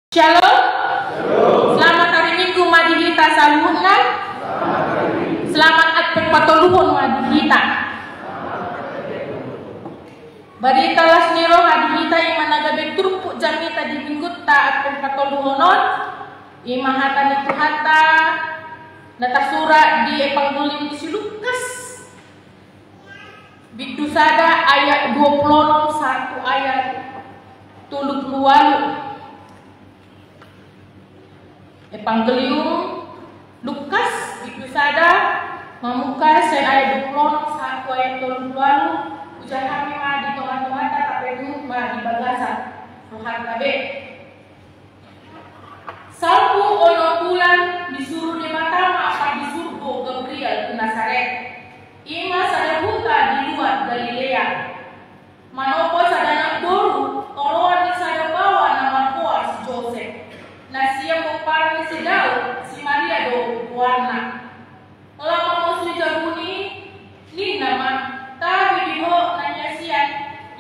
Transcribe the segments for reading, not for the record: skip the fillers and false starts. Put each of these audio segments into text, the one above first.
Shalom. Selamat hari Minggu madi kita saluhnan. Selamat advent patoluhon madi kita. Bari talas niro hadi kita imanaga benturpuk jamita di minggu ta advent patoluhonon. Imahatan itu hatta nata surat di Evangelium di Lukas. Bidu sada ayat 26 ayat 32. Evangelium Lukas itu sada mamuka ayat 26 ayat 32 ujar kami ma di teman-teman tapi itu ma di bagasan Tuhan kabe salpu ono bulan disuruh di matama apa disuruh Gabriel ke Nazaret ima sada huta di luar Galilea manopo sada nak boru toroan di sada bawa nama kuas Joseph na siya mo parang si Daud, si Maria do warna. Lama mo si Jabuni, ni naman, tabi di ho nanya siya,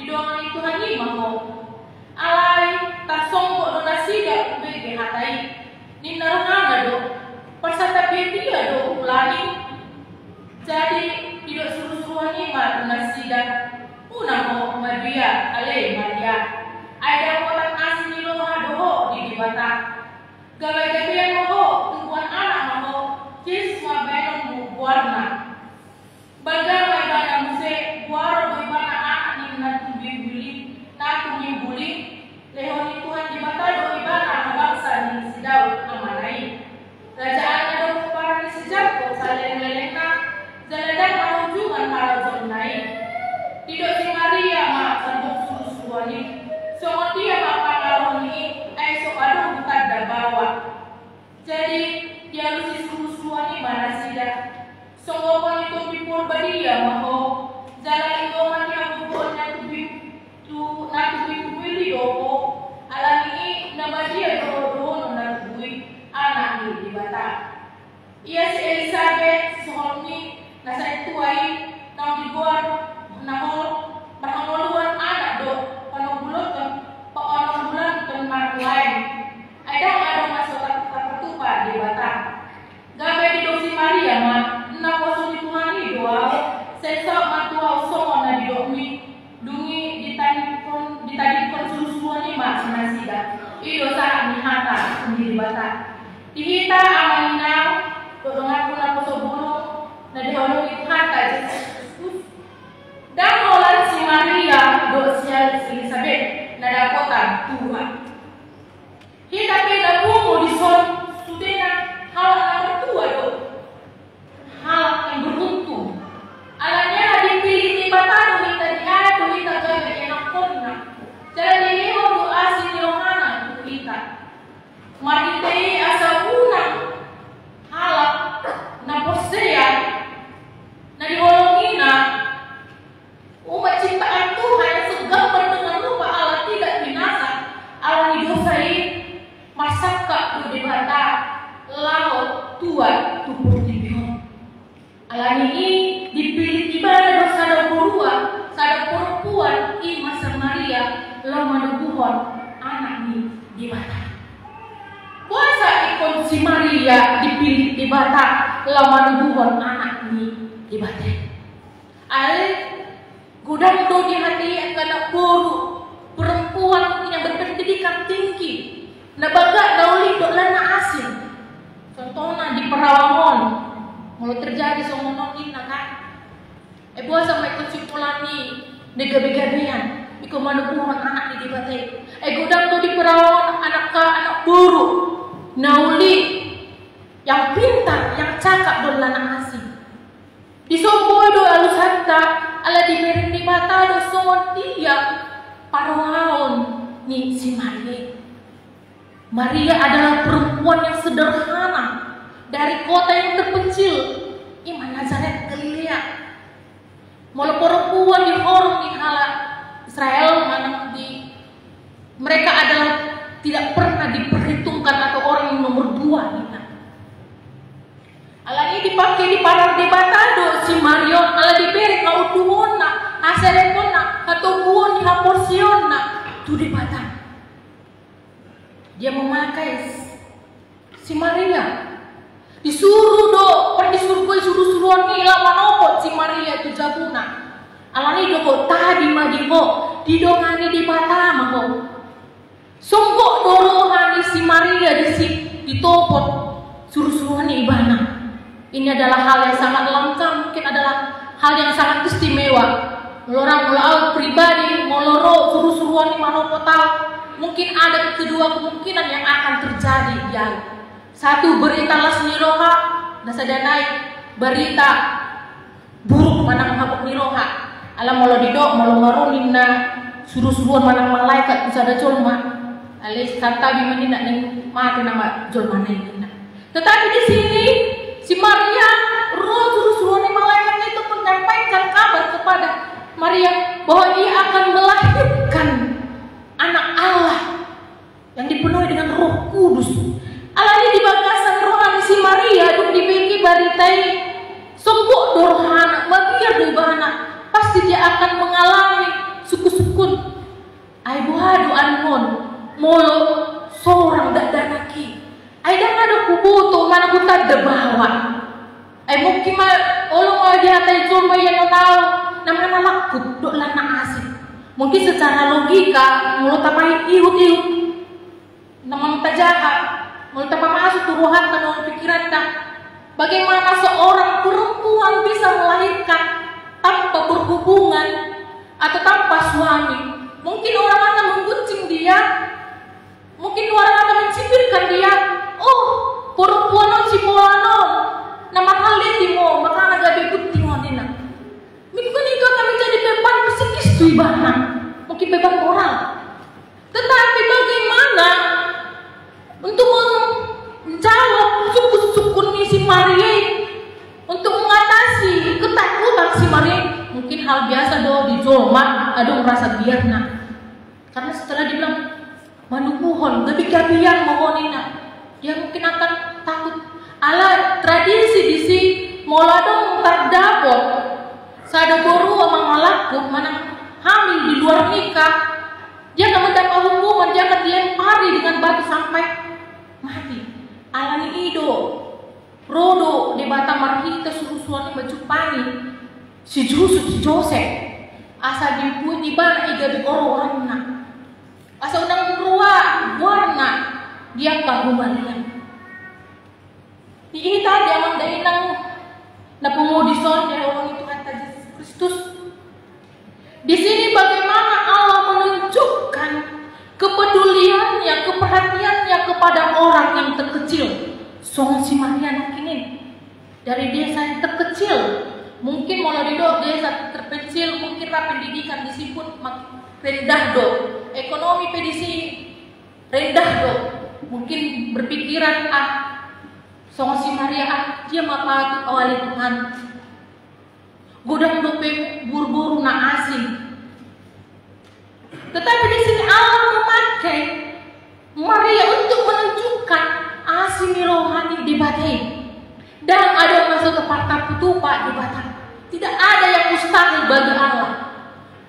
di doang itu hani mo. Alay, tasongko do na siya ubege hatai. Ni narunanga do, pasatabi dia do ulani. Jadi, tidak suruh-suruh ni ma do na siya. Una mo Maria, Maria. Ada orang asli ni lo do di Batak. Gabay-gabayan mo ho, tungguan anak mo ho, kis mabenong mo buwarna. Baga may bana mo se, buwaro mo ibana anak ni natong buli, lehon ni Tuhan di mata do ibana mabaksa ni si Daud amanay. Rajaan na do para ni si Jacob sa leleng na, jaladan mahujungan para zonay. Tidak si Maria maksabok surusuani, so dia mapangalaw ni ay so ano bukan bawa. Jadi dia harus disuruh-suruh ni mana sida. So ngomong itu pipur badia maho. Jalan itu mani aku buat nak pilih doko. Alam ini nama dia doa nak bui anak ni di Batak. Ia si Elizabeth suami nasa itu ai nang dibuat nahol berhamoluan anak do panobulot bulan teman lain. Ada masuk di Batak. Gabe di dosi Maria ma na poso di Tuhan ni doa. Sesa matua usong na di domi dungi ditadi kon suruh ni ma sinasida. Ido sa ni hata di Batak. Dihita amanina do ngaku na poso bulu na di hono itu hata Jesus. Dan olan si Maria do si Elizabeth na dakota Tuhan. Kita pega bumu di son sudena hal yang bertua do. Hal yang beruntung. Alanya dipilih di batano kita diado kita gawe enak konna. Jadi leo doa si Yohana kita. Mari tei asa unang halak na posea na diholongina umat ciptaan Tuhan yang segambar dengan rupa Allah tidak binasa. Allah didosai masaka tu di bata laut tua tubuh tibion. Alani ini dipilih ibadah dosa dan berua sada perempuan i masa Maria lama debuhon anak ni di bata. Puasa ikon si Maria dipilih di bata lama debuhon anak ni di bata. Ale gudang do di hati akan boru perempuan yang berpendidikan tinggi. Nabaga dauli do lana asin. Contohnya di Perawangan. Mulai terjadi somonon kita kan. Buat sampai kesimpulan ni negabe-gabean. Iko manubuhan anak di batai. Gudang tu di Perawangan anak buru. Nauli yang pintar, yang cakap do lana asin. Di sombo do alus hatta ala di merin di mata do somon dia Perawangan ni si Maria. Maria adalah perempuan yang sederhana dari kota yang terpencil, Iman Nazaret Galilea. Malah perempuan di orang di hala Israel mana di mereka adalah tidak pernah diperhitungkan atau orang yang nomor 2 kita. Ala ini dipakai di parang debatado si Marion ala diberi kau tuona aserepona atau buon di haporsiona tu debatado. dia memakai si Maria. Disuruh disuruh suruh nila manopot si Maria tu jabuna. Alani do tadi madibo didongani di batama ho. Songko dorohani si Maria ditopot suruh-suruhani ibana. Ini adalah hal yang sangat langka, mungkin adalah hal yang sangat istimewa. Orang mulau pribadi moloro suruh-suruhani manopotau. Mungkin ada kedua kemungkinan yang akan terjadi ya. Satu, berita las niroha nasa danai berita buruk manang habuk niroha. Alam molo didok molo marunin na suruh-suruhan manang malaikat bisa ada colma. Alis kata bimanina ning mati nama colma nina. Tetapi di sini si Maria roh suruh-suruhan malaikat itu menyampaikan kabar kepada Maria bahwa ia akan melahirkan anak Allah yang dipenuhi dengan Roh Kudus. Alani di bagasan rohani si Maria duk dibagi baritai songkok dorhana bagian dibana pasti dia akan mengalami suku-sukun ai buhadu anon molo seorang dadanaki ai dan ada kubuto mana kuta debawa ai mungkin olong aja hatai cuma yang tahu namanya lakut dok lana asik mungkin secara logika mulut apa iut namang tajahat mulut apa masuk turuhan dalam pikiran dah bagaimana seorang perempuan bisa melahirkan tanpa berhubungan atau tanpa suami. Mungkin orang akan mengguncing dia, mungkin orang akan mencibirkan dia. Oh, perempuan si moano, nama halnya timo, maka agak bebuti modina. Mungkin itu akan menjadi beban psikis tu ibana, mungkin beban moral. Tetapi bagaimana untuk menjawab sukun si Maria untuk mengatasi ketakutan si Maria? Mungkin hal biasa di Jolma ada merasa biarna karena setelah dibilang manukuhon gabi-gabian mohonina dia mungkin akan takut ala tradisi di si moladong terdapot sada boru amang malaku mana hamil di luar nikah dia akan mendapat hukuman dia akan dilempari dengan batu sampai mati. Alani ido rodo di bata marhita suruh-suruhani bacupani si Joseph asa dibuat di bana iga di warna asa unang warna dia kahumalian ini tadi amang dainang na pumudison ya orang itu kata Yesus Kristus. Di sini bagaimana Allah menunjukkan kepeduliannya, keperhatiannya kepada orang yang terkecil. Song si Maria kini dari desa yang terkecil, mungkin Molodido desa terpencil, mungkin pendidikan di sini pun rendah do, ekonomi pedisi rendah do, mungkin berpikiran song si Maria dia mapa awali Tuhan, godang dope buru-buru na asing. Tetapi di sini Allah memakai Maria untuk menunjukkan asing rohani di batin. Dan ada masuk ke patah putupa di batin. Tidak ada yang mustahil bagi Allah.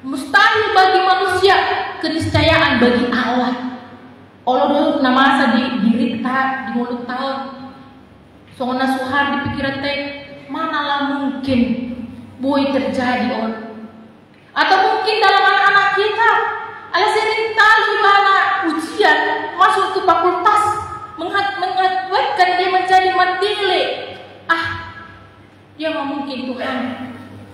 Mustahil bagi manusia, keniscayaan bagi Allah. Allah dulu namasa di dirita di mulut tahun. Soalnya suhar di pikiran teh manalah mungkin boy terjadi on. Atau mungkin dalam anak-anak kita ada sering kali mana ujian masuk ke fakultas mengakibatkan dia menjadi mandile. Dia nggak mungkin Tuhan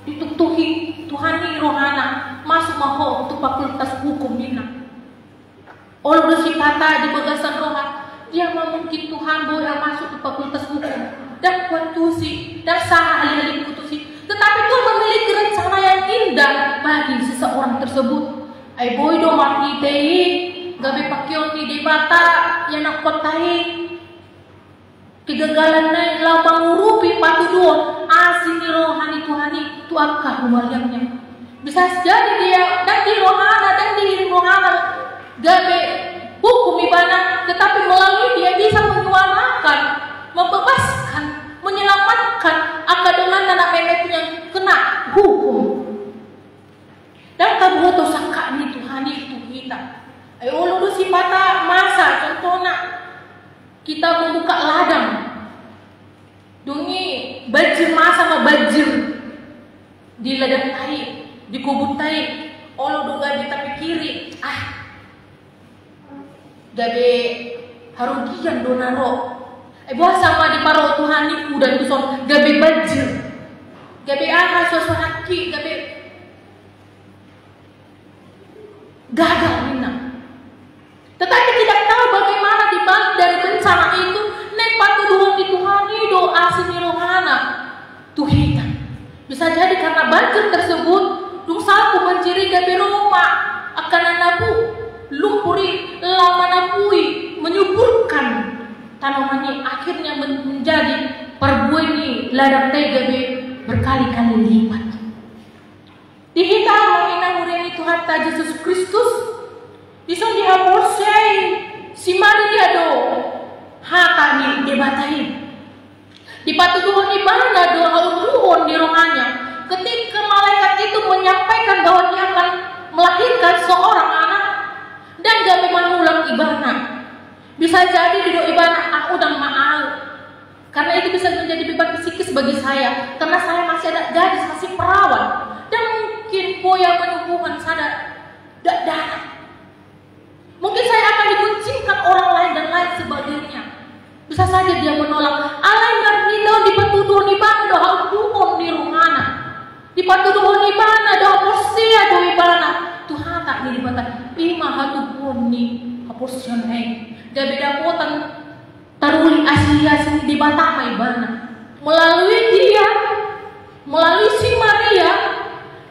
ditutuhi Tuhani rohana masuk maho untuk fakultas hukum dina. Orang bersifata di bagasan rohan dia nggak mungkin Tuhan boleh masuk ke fakultas hukum dan kuatusi dan sah alih-alih kutusi. Tetapi Tuhan memiliki rencana yang indah bagi seseorang tersebut. Ay boy do makitei gabi pakyo di bata yang nak kotai kegagalan na labang urupi patuduan asin ni rohani Tuhani tu akah humalyangnya bisa jadi dia dan di rohana dan di rohana gabi hukum ibana tetapi melalui dia bisa menyuarakan membebaskan menyelamatkan akadonan anak memek yang kena hukum. Dan kabuto saka ni Tuhan itu kita. Ay ulo si bata masa contohna kita membuka ladang. Dungi bajir masa sama bajir di ladang tai, di kubur tai, olo doga di tapi kiri. Gabe harugian donaro. Buah sama di paro Tuhan iku dan kuson gabe bajir. Gabe suasana haki, gabe gagal minang. Tetapi tidak tahu bagaimana di balik dari bencana itu nek patu duhun di Tuhan doa sinirohana tuhita. Bisa jadi karena banjir tersebut dung sapu menciri gabe rumah akan anabu lumpuri lama napui menyuburkan tanamannya, akhirnya menjadi perbuah ini ladang gabe berkali-kali lipat. Dihita mengenang ureni Tuhan ta Yesus Kristus dison dihapusai si Maria do hakani debatai di patuduhon di mana do hauduhon di rohanya ketika malaikat itu menyampaikan bahwa dia akan melahirkan seorang anak dan gabe manulang ibana. Bisa jadi di doa ibana aku udah mau, karena itu bisa menjadi beban psikis bagi saya karena saya masih ada gadis, masih perawan, dan mungkin poya menubuhkan sadar darah. Mungkin saya akan dibuncingkan orang lain dan lain sebagainya. Bisa saja dia menolak. Alai marhilo di patuduh di bana doa duhon di rumana, di patuduh di bana doa porsia doa ibana Tuhan tak di bata ima hatu pun ni haporsian gabe dapotan taruli Asia sini di Batama ibana. Melalui dia, melalui si Maria,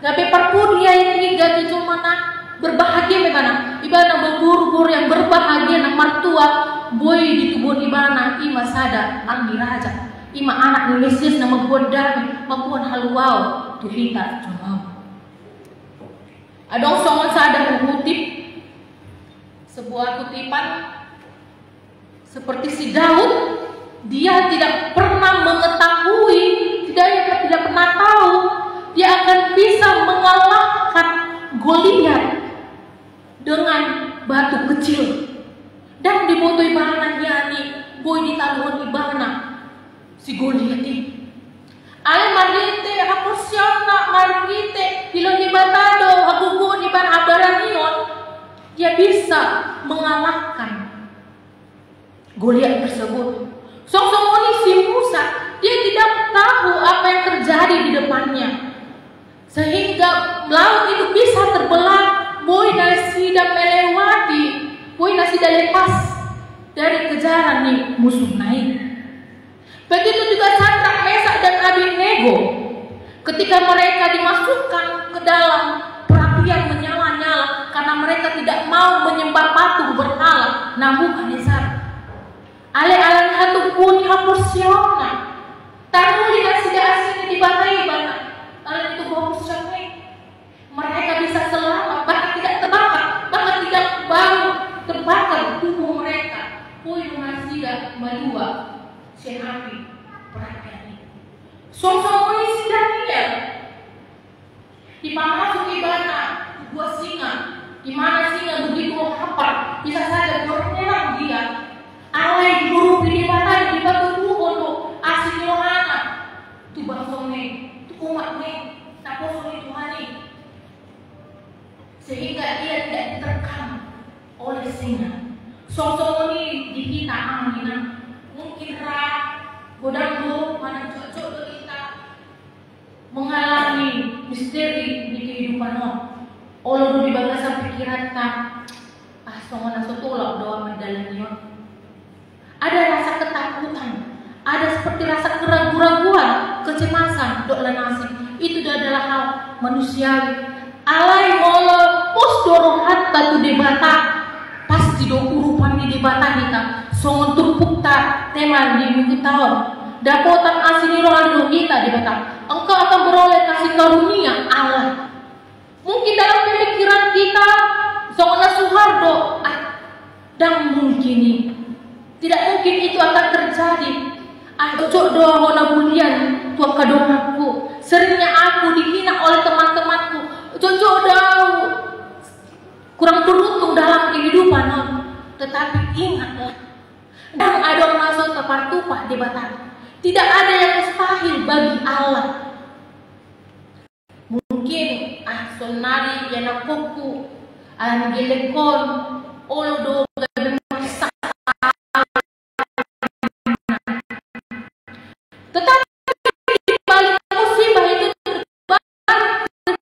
gabe parpu dia ini gabe cuma berbahagia ibana berburu-buru yang berbahagia nak mertua boy di tubuh ibana ima sada ang diraja ima anak ni Mesias na magbuan magbuan haluaw tuhita cuma. Adong songon sada mengutip sebuah kutipan seperti si Daud, dia tidak pernah mengetahui, tidak pernah tahu dia akan bisa mengalahkan Goliat dengan batu kecil. Dan di moto ibana yani boy di taluhan ibana si Goliat ini. Ale marite hapusyana marite hilon ibatado hagugun iban abaranion, dia bisa mengalahkan Goliat tersebut. Sok-sokoni si Musa, dia tidak tahu apa yang terjadi di depannya, sehingga laut itu bisa terbelah. Boy nasi dan melewati, boy nasi dan lepas dari kejaran nih musuh naik. Begitu juga Sadrak, Mesak dan Abednego, ketika mereka dimasukkan ke dalam perapian menyala-nyala karena mereka tidak mau menyembah patung berhala Nabukadnezar. Ale-alan hatu pun hapusyona taruli nasi asini dibatai bana alan itu hapusyona. Mereka bisa selamat, bahkan tidak terbakar, bahkan tidak bau terbakar tubuh mereka. Pui masih madua si api perhatian ini. Sosok si Daniel dimasuk ibana buah singa, di mana singa begitu lapar bisa saja menyerang dia. Alai guru pilih batang di batu untuk asli Yohana tu bangsone tu umat ne taposone Tuhani, sehingga dia tidak diterkam oleh singa. Sosok ini di kita angina mungkin godang mana cocok kita mengalami misteri di kehidupan Allah di bagasan pikiran tak songon asotulak doa mendalamnya. Ada rasa ketakutan, ada seperti rasa keraguan-raguan, kecemasan, dok lanasi. Itu adalah hal manusiawi. Alai molo pos dorong hatta tu debata pasti do urupan di debata kita. Songon tumpuk tak teman di minggu tahun. Dapotan asini roh kita debata. Engkau akan beroleh kasih karunia Allah. Mungkin dalam pemikiran kita songon Suhardo dan mungkin tidak mungkin itu akan terjadi. Cocok doa hona bulian tua kadomaku. Seringnya aku dihina oleh teman-temanku. Cocok doa kurang beruntung dalam kehidupan. Tetapi ingatlah, dan ada serta partupah di batang. Tidak ada yang mustahil bagi Allah. Mungkin sonari yang nakuku alam gelekon olodo gabe masak. Tetapi di balik musibah itu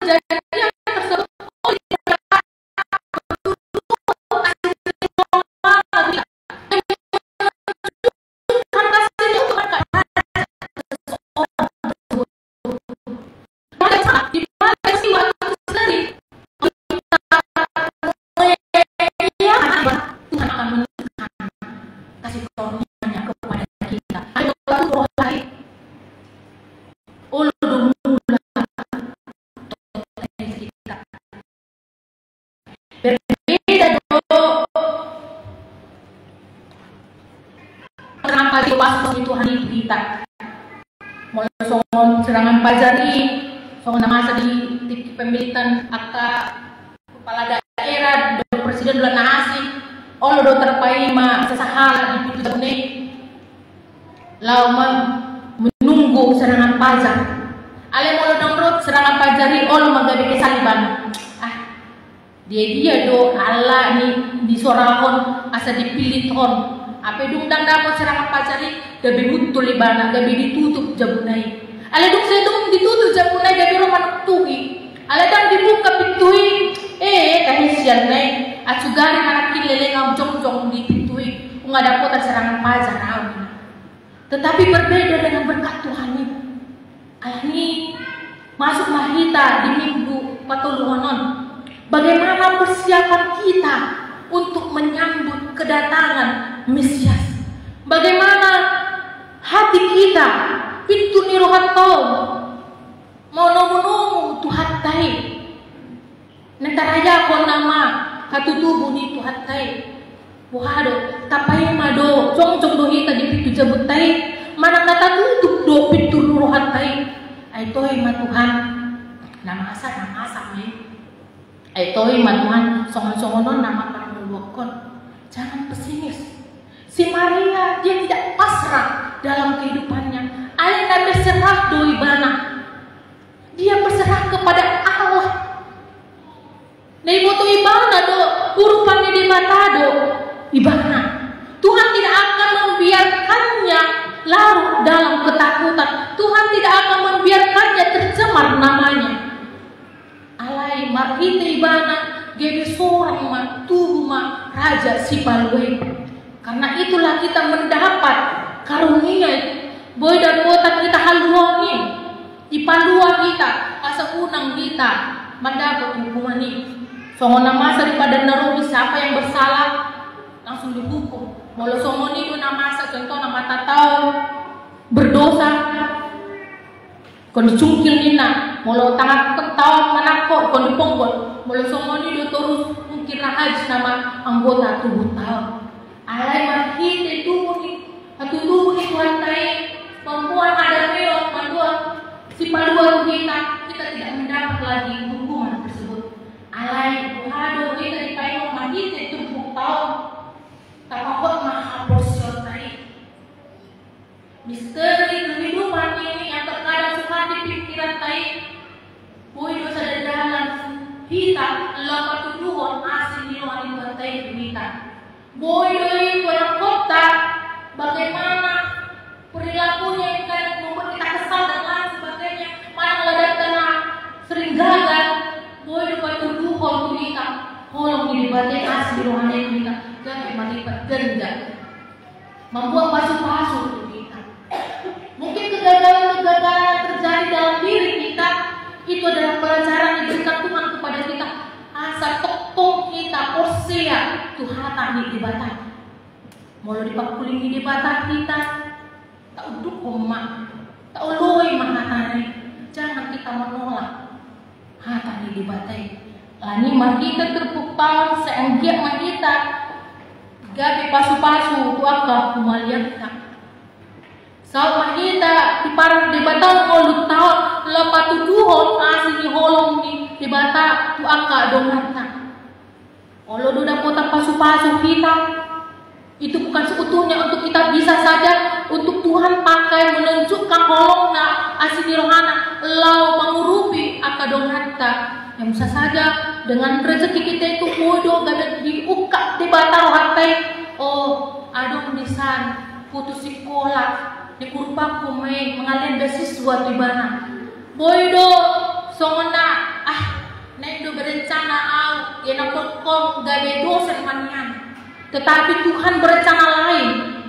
terjadi yang tersebut berbeda dong. Serangan pagi pas Tuhan itu kita mulai soal serangan pajari soal masa di pemilihan akta kepala daerah dan presiden bulan nasi Allah do terpaima sesahala di pintu jabune lalu menunggu serangan pajar ale molo dong serangan pajari Allah magabe kesaliban dia do Allah ni disorahon asa dipilih ton apa dong dan dapat serangan pajari gabe mutul libana gabe ditutup jabunai ale dong saya dong ditutup jabunai gabe roman tuhi ale dan dibuka pintuin kahisian nai acugari anak kilele ngam jong di pintuin nggak dapat serangan pajar tetapi berbeda dengan berkat Tuhan ini masuk mahita di minggu patuluhanon. Bagaimana persiapan kita untuk menyambut kedatangan Mesias? Bagaimana hati kita pintu ni rohat tau mau nomu Tuhan tai netaraya ko nama katutubu ni Tuhan tai buhado tapai mado cong do hita di pintu jabut tai mana kata tutup do pintu rohat tai ai toy ma Tuhan nama asa mai Toy Tuhan songon-songonon nama parangulwakon. Jangan pesimis. Si Maria dia tidak pasrah dalam kehidupannya. Aina berserah doi bana. Dia berserah kepada Allah. Nei boto ibana do urupannya di mata do ibana. Tuhan tidak akan membiarkannya larut dalam ketakutan. Tuhan tidak akan membiarkannya tercemar namanya. Alai marhita ibana gebe seorang matuma raja si palwe. Karena itulah kita mendapat karunia boy dan botak kita haluangi di palua kita asa unang kita mendapat hukuman ini. Songon masa daripada naruhi siapa yang bersalah langsung dihukum. Molo songon itu namasa contoh nama tatau berdosa kon dicungkil nina molo tangan ketawa manako kon diponggol molo somoni do terus mungkin rahaj nama anggota tubuh tahu alai marhite tubuh ni Tuhan tai perempuan ada meo mandua si palua kita tidak mendapat lagi hukuman tersebut alai buhado kita dipayo marhite tubuh tahu tapakot maha posyon tai misteri kehidupan ini yang terkadang suka dipikiran tai boy dosa dalam kita lapat tujuan asin di luar itu tai kita boy doi orang kota bagaimana perilakunya yang kadang membuat kita kesal dan lain sebagainya mana ada tanah sering gagal boy dapat tujuan kita holong di batin asin di luar kita jangan melipat denda membuat pasu-pasu mungkin kegagalan terjadi dalam diri kita itu adalah pelajaran yang diberikan Tuhan kepada kita asal tokong kita porsia Tuhan tadi di batang mau dipakulingi di batang kita tak uduk omak tak uloi mahatani jangan kita menolak hatani di batang lani mah kita terpupang seenggiak mah kita gabi pasu-pasu tuaka kumalian kita Saat kita di parang di batang olut tahun lepas tujuhon asli holong di bata tu angka donata. Olo do dapat pasu-pasu kita Itu bukan seutuhnya untuk kita, bisa saja untuk Tuhan pakai menunjukkan holongna asini rohana lau mengurupi akadong hatta. Yang bisa saja dengan rezeki kita itu bodoh gak diukak di bataro hatai. Oh, adong disan putus sekolah di kurpaku main mengalih beasiswa di mana. Boydo songona naido berencana au yana pokok gabe dosen manian. Tetapi Tuhan berencana lain.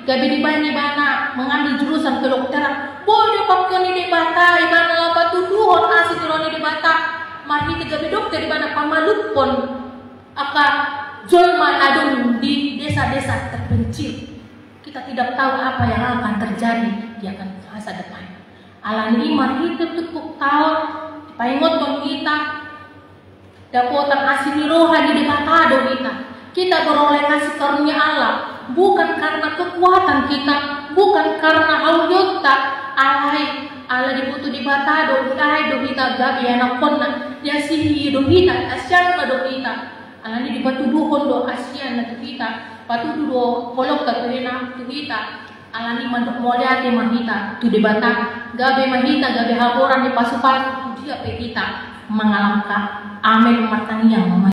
Gabe di bana mengambil jurusan kedokteran. Bodoh pakoni di bata ibana lapa tuduhon asih tironi di bata. Mari gabe dokter di bana pamalupon aka jolma adong di desa-desa terpencil. Kita tidak tahu apa yang akan terjadi di akan masa depan. Alani mari tetuk tahu paingot kita dapotan asini rohani di bata do kita. Kita beroleh kasih karunia Allah bukan karena kekuatan kita, bukan karena haujota Allah dibutuh di batado do kita gabi anak konna dia sihi do kita asyan do kita Allah ni dipatuduhon do asyan do kita patudu do kolok ka do kita Allah ni mandok moliate mahita tu di bata gabi mahita gabi haboran di pasukan dia pe kita mengalamkan amin martani yang